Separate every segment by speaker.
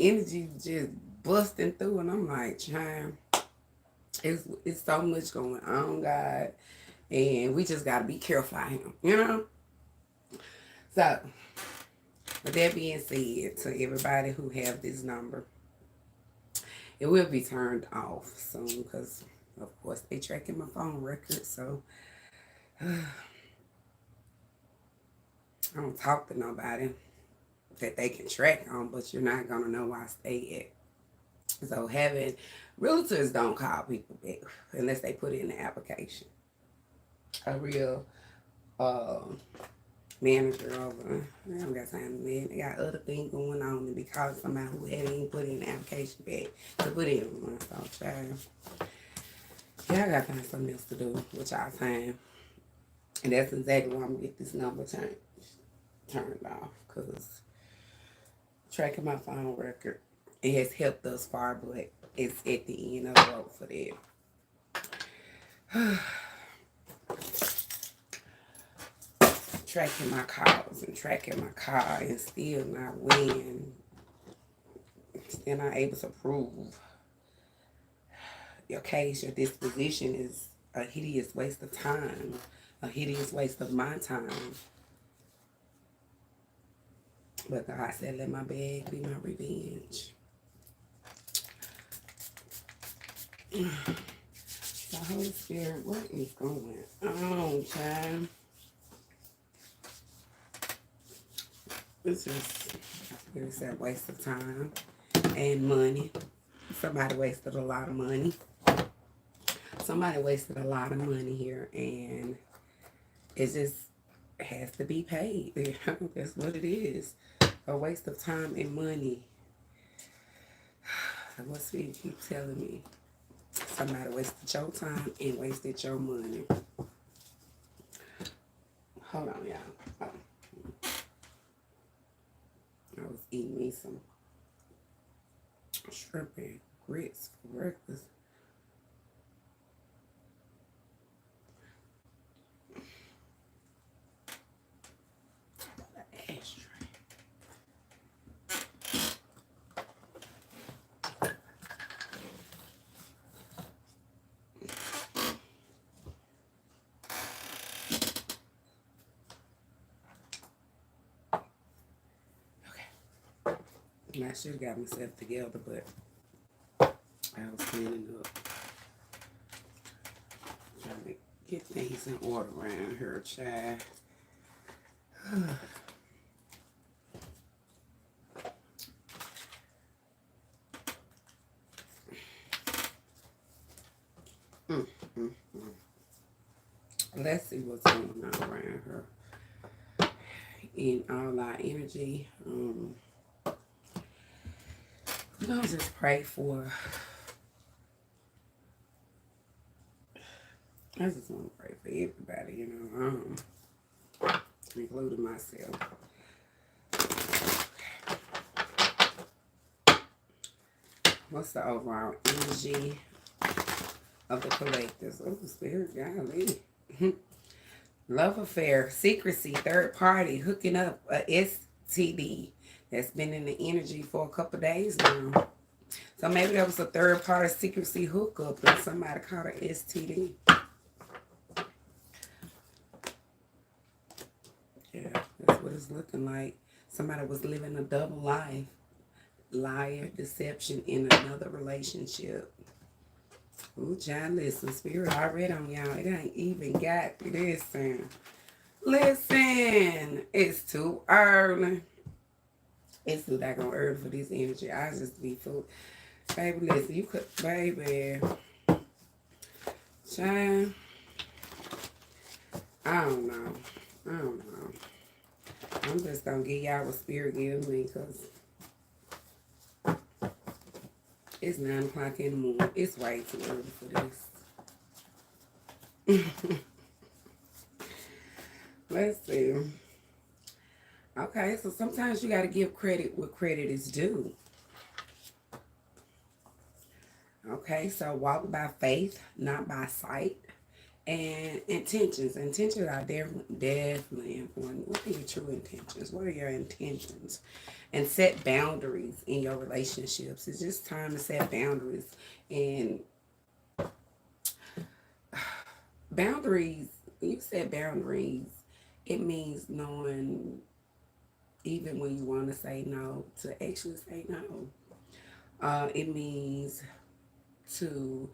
Speaker 1: energy just busting through, and I'm like, child, it's so much going on, God, and we just gotta be careful of him, you know. So, with that being said, to everybody who have this number, it will be turned off soon because, of course, they tracking my phone records. So I don't talk to nobody that they can track on, but you're not gonna know where I stay at. So having realtors don't call people back unless they put in the application. A real uh, manager over, they don't got time to man. They got other things going on and be calling somebody who hadn't even put in the application back to put in one. So child, yeah, I gotta find something else to do with y'all time. And that's exactly why I'm gonna get this number turned off. Cause tracking my phone record, it has helped us far, but it's at the end of the road for that. Tracking my calls and tracking my car and still not win. Still not able to prove your case. Your disposition is a hideous waste of time, a hideous waste of my time. But God said, let my bag be my revenge. The Holy Spirit, what is going on, child? It's a waste of time and money. Somebody wasted a lot of money. Somebody wasted a lot of money here, and it just has to be paid. That's what it is. A waste of time and money. What's Spirit keep telling me? Somebody wasted your time and wasted your money. Hold on, y'all. Oh. I was eating me some shrimp and grits for breakfast. I should have got myself together, but I was cleaning up. Trying to get things in order around here, child. Let's see what's going on around here. In all our energy, we're going to just pray for, I just want to pray for everybody, you know, including myself. What's the overall energy of the collectors? Oh, Spirit, golly. Love affair, secrecy, third party, hooking up, a STD that's been in the energy for a couple days now. So maybe that was a third party secrecy hookup and somebody caught an STD. Yeah, that's what it's looking like. Somebody was living a double life. Liar, deception in another relationship. Ooh, John, listen, Spirit already on y'all. It ain't even got this. Listen, it's too early. It's too daggone early for this energy. I just be fooled. Baby, listen, you could, baby. Child, I don't know. I'm just gonna give y'all what Spirit gives me, because it's 9 o'clock in the morning. It's way too early for this. Let's see. Okay, so sometimes you got to give credit where credit is due. Okay, so walk by faith, not by sight. And intentions. Intentions are definitely important. What are your true intentions? What are your intentions? And set boundaries in your relationships. It's just time to set boundaries. And boundaries, when you set boundaries, it means knowing even when you want to say no, to actually say no. It means to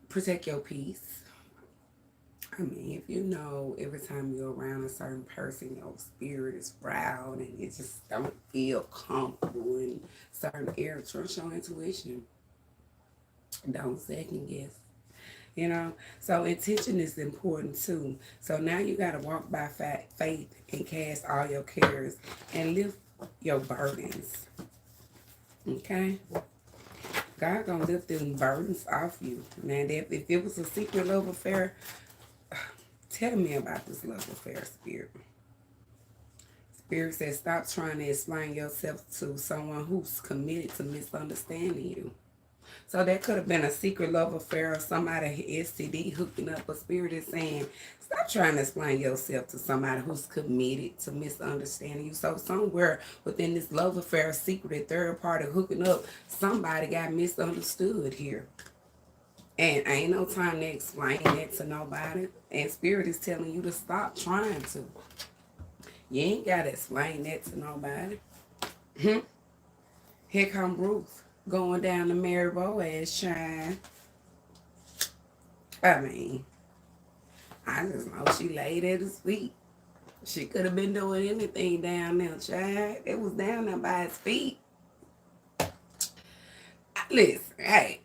Speaker 1: protect your peace. I mean, if you know every time you're around a certain person, your spirit is proud and you just don't feel comfortable in certain areas, trust your intuition. Don't second guess. You know, so intention is important too. So now you got to walk by faith and cast all your cares and lift your burdens. Okay, God gonna lift them burdens off you. Now, if it was a secret love affair, tell me about this love affair, spirit. Spirit says, stop trying to explain yourself to someone who's committed to misunderstanding you. So that could have been a secret love affair or somebody STD hooking up. But Spirit is saying, stop trying to explain yourself to somebody who's committed to misunderstanding you. So somewhere within this love affair, secret third party hooking up, somebody got misunderstood here. And ain't no time to explain that to nobody. And Spirit is telling you to stop trying to. You ain't got to explain that to nobody. Here come Ruth going down to Mary Boaz shine. I mean, I just know she laid at his feet. She could have been doing anything down there, child. It was down there by his feet. Listen, hey.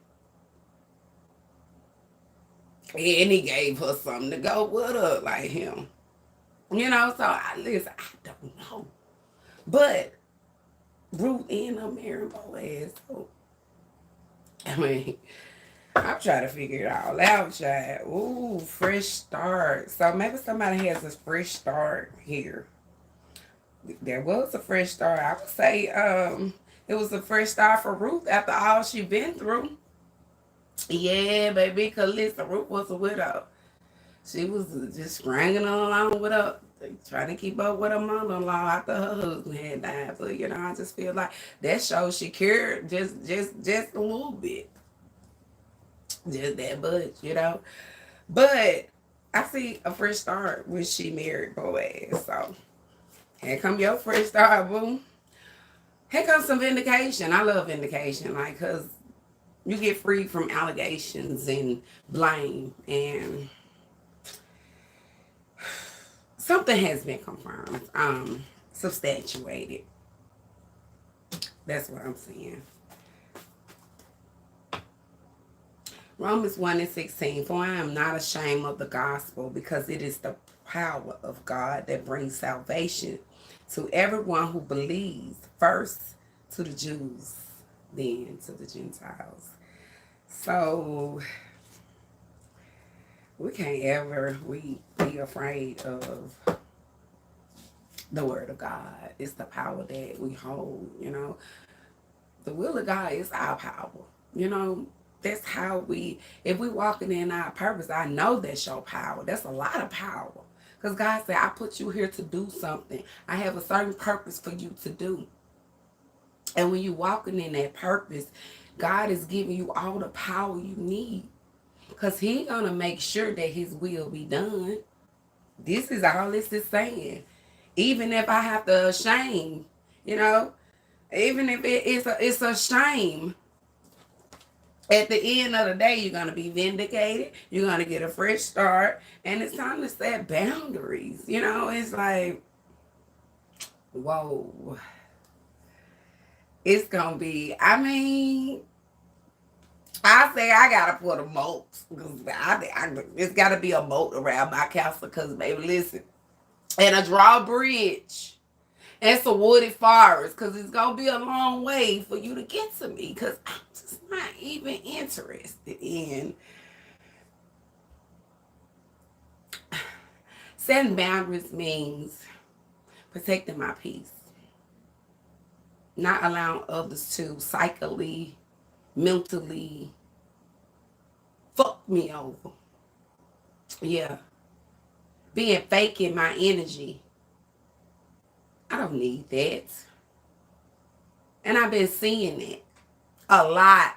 Speaker 1: And he gave her something to go with her like him. You know, so listen, I don't know. But Ruth ended up marrying Boaz. So, I mean, I'm trying to figure it all out, child. Ooh, fresh start. So maybe somebody has a fresh start here. There was a fresh start. I would say it was a fresh start for Ruth after all she been through. Yeah, baby, because listen, Ruth was a widow. She was just stringing along with her, trying to keep up with her mother-in-law after her husband had died. But you know, I just feel like that shows she cared just a little bit, just that much, you know. But I see a fresh start when she married Boaz. So here come your fresh start, boo. Here comes some vindication. I love vindication, like, cause you get free from allegations and blame, and something has been confirmed, substantiated. That's what I'm saying. Romans 1 and 16. For I am not ashamed of the gospel, because it is the power of God that brings salvation to everyone who believes, first to the Jews, then to the Gentiles. So we can't ever be afraid of the word of God. It's the power that we hold, you know. The will of God is our power. You know, that's how if we walking in our purpose, I know that's your power. That's a lot of power. Because God said, I put you here to do something. I have a certain purpose for you to do. And when you're walking in that purpose, God is giving you all the power you need. Because He's going to make sure that His will be done. This is all this is saying. Even if I have to shame, you know, even if it's a shame, at the end of the day, you're going to be vindicated. You're going to get a fresh start. And it's time to set boundaries. You know, it's like, whoa. It's going to be, I mean, I say I got to put a moat. It's got to be a moat around my castle. Because, baby, listen. And a drawbridge. And some wooded forest. Because it's going to be a long way for you to get to me. Because I'm just not even interested in setting boundaries. Means protecting my peace, not allowing others to psychically, mentally fuck me over. Yeah. Being fake in my energy. I don't need that. And I've been seeing it a lot.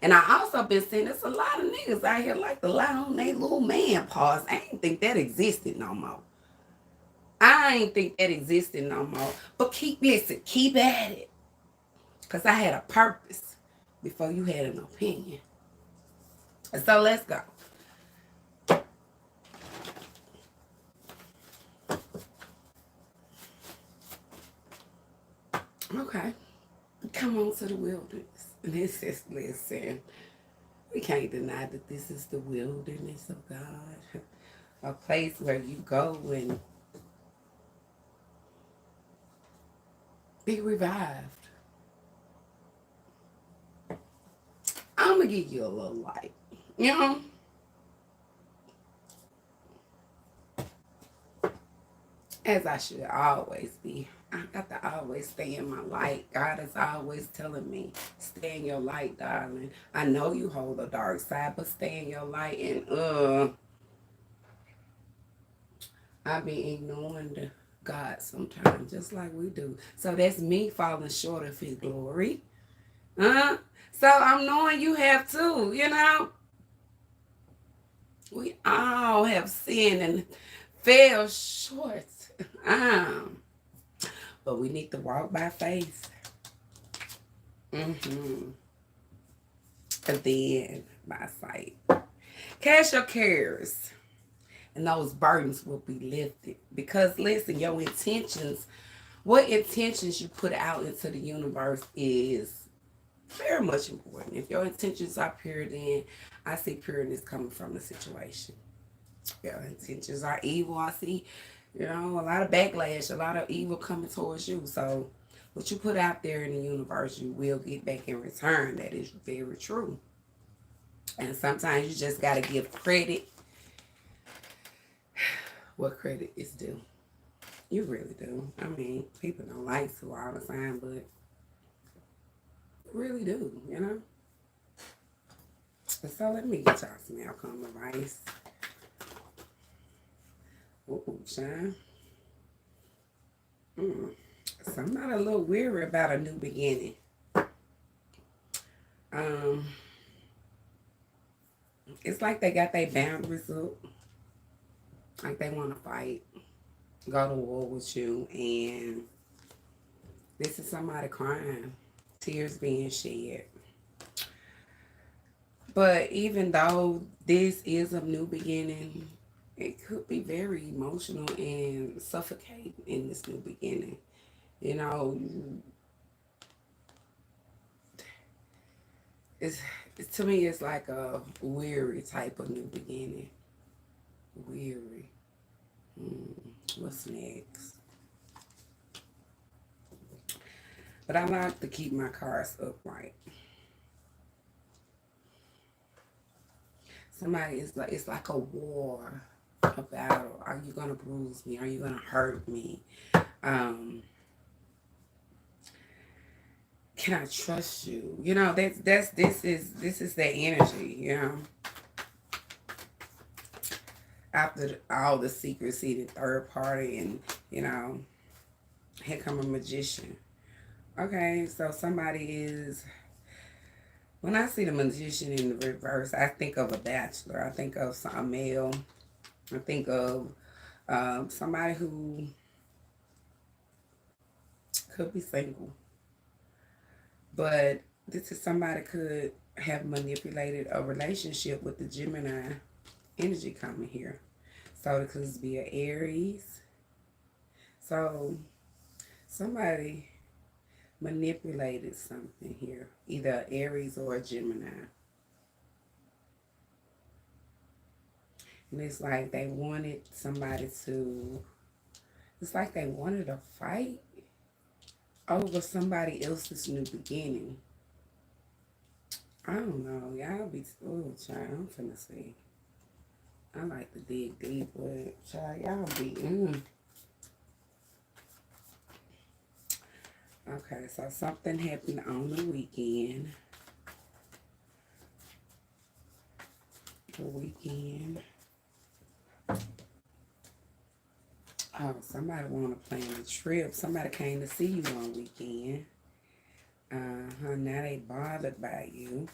Speaker 1: And I also been seeing there's a lot of niggas out here like to lie on their little man pause. I ain't think that existed no more. I ain't think that existed no more. But listen, keep at it. Because I had a purpose before you had an opinion. So let's go. Okay. Come on to the wilderness. And it says, listen, we can't deny that this is the wilderness of God. A place where you go and be revived. I'm going to give you a little light. You know? As I should always be. I got to always stay in my light. God is always telling me, stay in your light, darling. I know you hold a dark side, but stay in your light. And I be ignoring God sometimes, just like we do. So that's me falling short of his glory. So I'm knowing you have too, you know. We all have sinned and fell short. Um, but we need to walk by faith. And then by sight. Cast your cares, and those burdens will be lifted. Because listen, your intentions, what intentions you put out into the universe is very much important. If your intentions are pure, then I see pureness coming from the situation. If your intentions are evil, I see, a lot of backlash, a lot of evil coming towards you. So what you put out there in the universe, you will get back in return. That is very true. And sometimes you just got to give credit what credit is due. You really do. I mean, people don't like to all the time, but really do, you know? So let me get y'all some outcome advice. Ooh, Sean. So I'm not a little weary about a new beginning. Um, it's like they got their boundaries up. Like they want to fight, go to war with you, and this is somebody crying, tears being shed. But even though this is a new beginning, it could be very emotional and suffocating in this new beginning. You know, it's to me it's like a weary type of new beginning. Weary. What's next? But I like to keep my cards upright. Somebody is like, it's like a war, a battle. Are you gonna bruise me? Are you gonna hurt me? Can I trust you? You know, this is their energy, you know. After all the secrecy, the third party, and here come a magician. Okay, so somebody is. When I see the magician in the reverse, I think of a bachelor. I think of a male. I think of somebody who could be single, but this is somebody could have manipulated a relationship with the Gemini energy coming here. So it could be an Aries. So somebody manipulated something here, either Aries or a Gemini. And it's like they wanted somebody to, it's like they wanted a fight over somebody else's new beginning. I don't know. Y'all be, oh, child, I'm finna see. I like to dig deep, but child, y'all be, Okay, so something happened on the weekend. weekend. Oh, somebody want to plan a trip. Somebody came to see you on weekend. Now they bothered by you.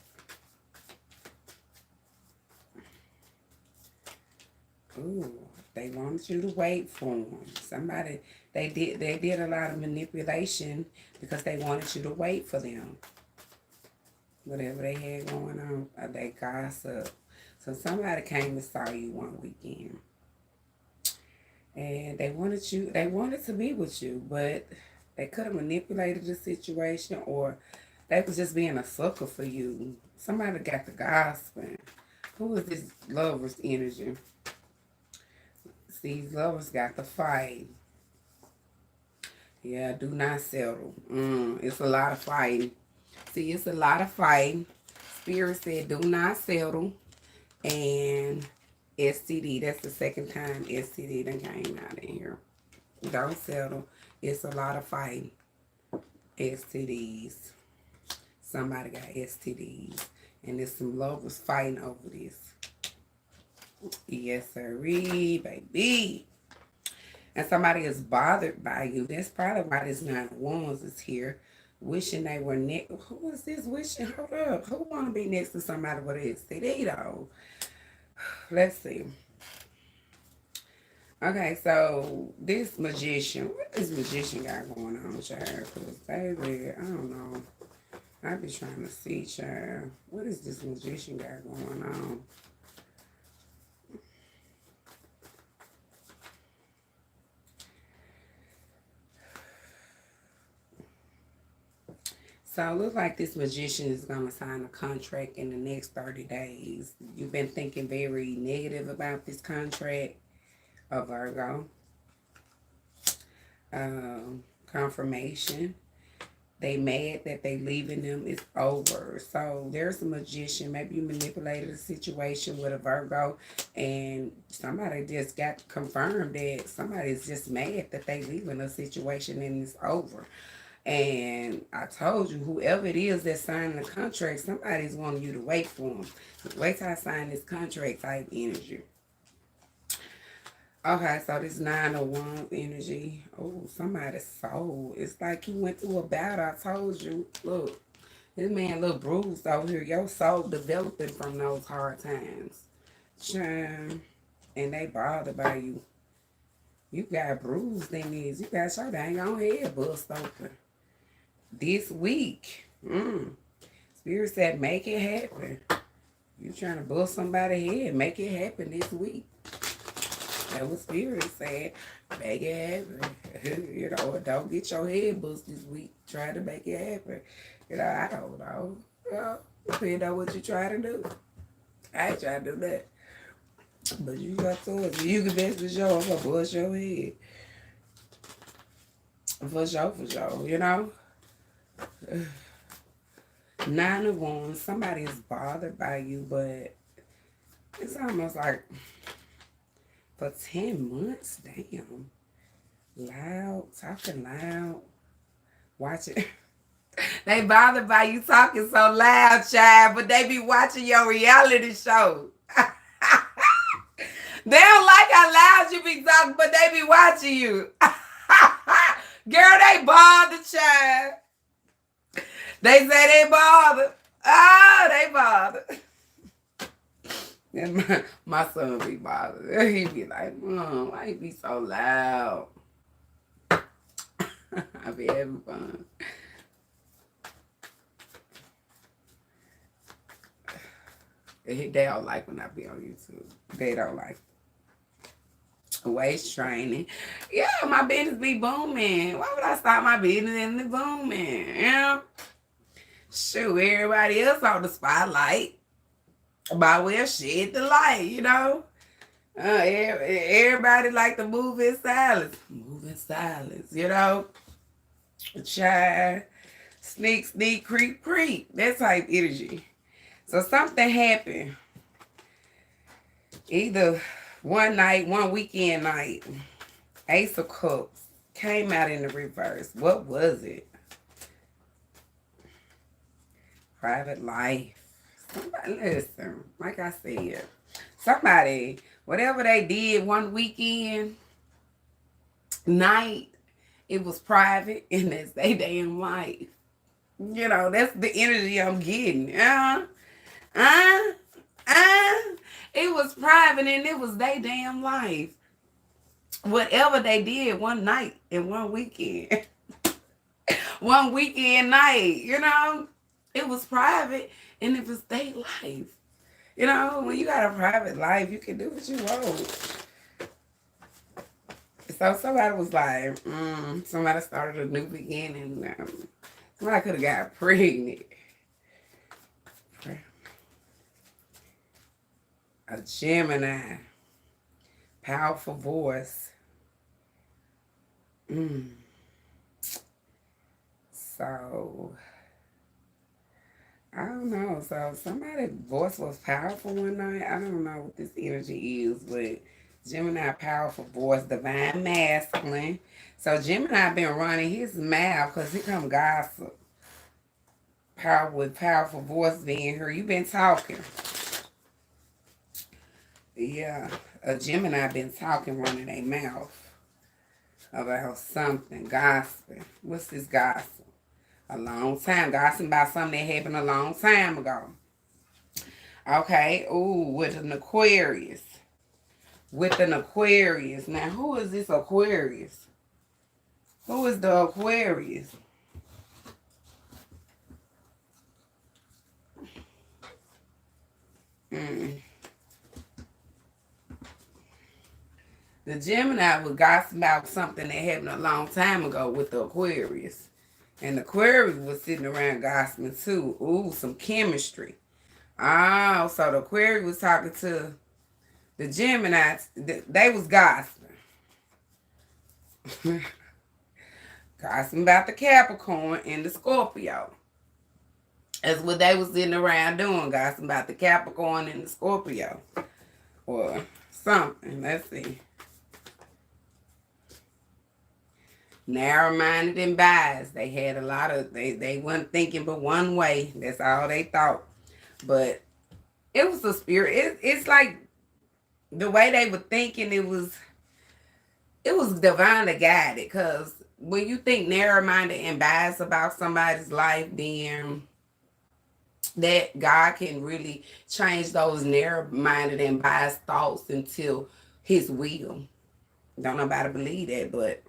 Speaker 1: Ooh, they wanted you to wait for them. Somebody, they did a lot of manipulation because they wanted you to wait for them. Whatever they had going on, they gossip. So somebody came and saw you one weekend. And they wanted to be with you, but they could have manipulated the situation, or they was just being a sucker for you. Somebody got the gossiping. Who is this lover's energy? These lovers got the fight. Yeah, do not settle. It's a lot of fighting. See, it's a lot of fighting. Spirit said do not settle. And STD, that's the second time STD done came out in here. Don't settle. It's a lot of fighting. STDs. Somebody got STDs. And there's some lovers fighting over this. Yes, sirree, baby. And somebody is bothered by you. That's probably why this Nine of Wands is here. Wishing they were next. Who is this wishing? Hold up. Who want to be next to somebody with an STD, though? Let's see. Okay, so this magician, what this magician got going on, child? Because, baby, I don't know. I be trying to see, child. What is this magician got going on? So it looks like this magician is going to sign a contract in the next 30 days. You've been thinking very negative about this contract, a Virgo. Confirmation. They mad that they leaving them. It's over. So there's a magician. Maybe you manipulated a situation with a Virgo, and somebody just got confirmed that somebody's just mad that they leaving a situation and it's over. And I told you, whoever it is that's signing the contract, somebody's wanting you to wait for them. Wait till I sign this contract type energy. Okay, so this Nine of Wands energy. Oh, somebody's soul. It's like you went through a battle. I told you. Look, this man look bruised over here. Your soul developing from those hard times. Child. And they bothered by you. You got bruised in these. You got your dang on head bust open. This week. Spirit said make it happen. You trying to bust somebody's head. Make it happen this week. That was Spirit said. Make it happen. You know, don't get your head bust this week. Try to make it happen. You know, I don't know. You know what you try to do. I ain't trying to do that. But you got toys. You can best for sure. I'm going to bust your head. For sure, you know? Nine of Wands. Somebody is bothered by you, but it's almost like for 10 months. Damn. Loud. Talking loud. Watching. They bothered by you talking so loud, child, but they be watching your reality show. They don't like how loud you be talking, but they be watching you. Girl, they bothered, child. They say they bothered. Oh, they bothered. And my son be bothered. He be like, Mom, why you be so loud? I be having fun. They don't like when I be on YouTube. They don't like waist training. Yeah, my business be booming. Why would I stop my business and it booming? Yeah. Shoot, everybody else on the spotlight. Might well shed the light, you know. Everybody like to move in silence. Move in silence, you know. Child. Sneak, creep. That type energy. So something happened. Either one weekend night, Ace of Cups came out in the reverse. What was it? Private life. Somebody, listen, like I said, somebody, whatever they did one weekend night, it was private and that's their damn life. You know, that's the energy I'm getting. Uh, uh. It was private and it was their damn life. Whatever they did one night and one weekend, one weekend night, you know, it was private and it was their life. You know, when you got a private life, you can do what you want. So somebody was like, somebody started a new beginning. Somebody could have got pregnant. A Gemini, powerful voice. So I don't know. So somebody's voice was powerful one night. I don't know what this energy is, but Gemini, powerful voice, divine masculine. So Gemini been running his mouth because he come gossip. Power with powerful voice being here. You been talking. Yeah, a Gemini been talking, running their mouth about something, gossiping. What's this gossip? A long time. Gossiping about something that happened a long time ago. Okay, ooh, with an Aquarius. With an Aquarius. Now, who is this Aquarius? Who is the Aquarius? The Gemini was gossiping about something that happened a long time ago with the Aquarius. And the Aquarius was sitting around gossiping too. Ooh, some chemistry. Oh, so the Aquarius was talking to the Geminis. They was gossiping. Gossiping about the Capricorn and the Scorpio. That's what they was sitting around doing. Gossiping about the Capricorn and the Scorpio. Or something. Let's see. Narrow-minded and biased. They had a lot of, they wasn't thinking but one way. That's all they thought. But it was a spirit. It's like the way they were thinking, it was divinely guided. Because when you think narrow-minded and biased about somebody's life, then that God can really change those narrow-minded and biased thoughts into his will. Don't nobody believe that, but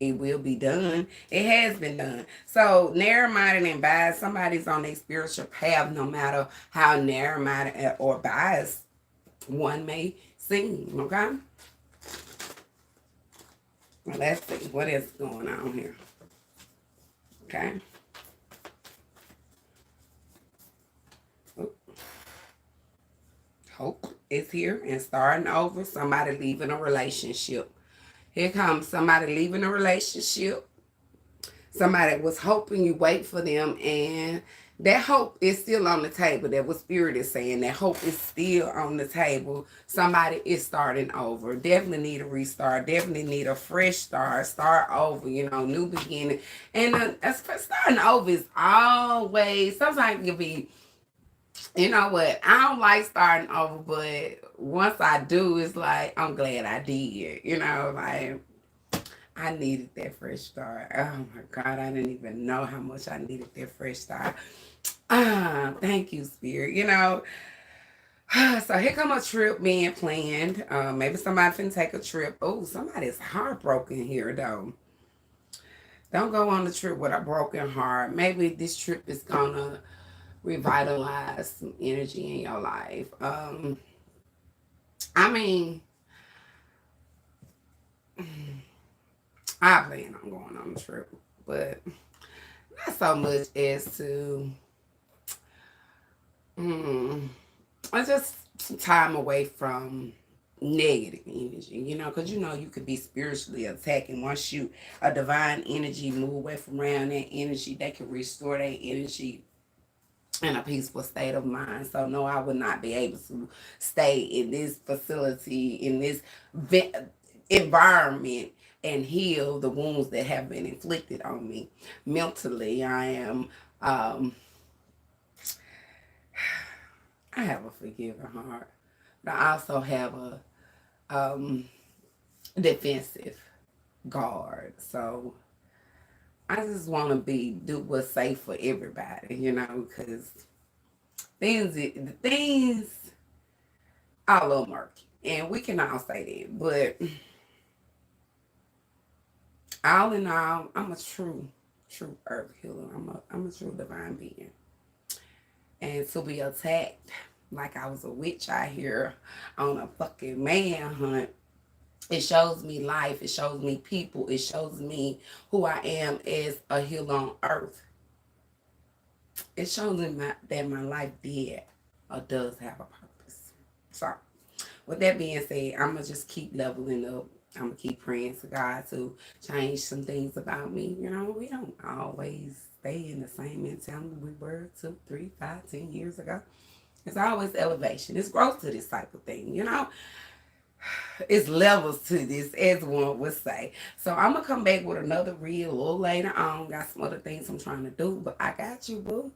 Speaker 1: it will be done. It has been done. So narrow-minded and biased, somebody's on their spiritual path, no matter how narrow-minded or biased one may seem. Okay? Well, let's see what is going on here. Okay. Hope is here and starting over. Somebody leaving a relationship. Here comes somebody leaving a relationship. Somebody was hoping, you wait for them, and that hope is still on the table. That what Spirit is saying. That hope is still on the table. Somebody is starting over. Definitely need a restart. Definitely need a fresh start. Start over, new beginning. And starting over is always, sometimes it can be, you know what, I don't like starting over, but once I do, it's like, I'm glad I did. Like, I needed that fresh start. Oh my God, I didn't even know how much I needed that fresh start. Thank you, Spirit. So here come a trip being planned. Maybe somebody can take a trip. Oh, somebody's heartbroken here, though. Don't go on the trip with a broken heart. Maybe this trip is gonna revitalize some energy in your life. I mean, I plan on going on the trip, but not so much as to, it's just some time away from negative energy, because you could be spiritually attacking. Once a divine energy move away from around that energy, they can restore that energy in a peaceful state of mind. So no, I would not be able to stay in this facility, in this environment, and heal the wounds that have been inflicted on me. Mentally, I have a forgiving heart. but I also have a defensive guard. So I just want to do what's safe for everybody, because things are a little murky, and we can all say that. But all in all, I'm a true earth healer. I'm a true divine being, and to be attacked like I was a witch out here on a fucking manhunt. It shows me life. It shows me people. It shows me who I am as a healer on earth. It shows me that my life did or does have a purpose. So, with that being said, I'm going to just keep leveling up. I'm going to keep praying to God to change some things about me. We don't always stay in the same mentality we were 2, 3, 5, 10 years ago. It's always elevation. It's growth to this type of thing. It's levels to this, as one would say. So I'm gonna come back with another reel a little later on. Got some other things I'm trying to do, but I got you, boo.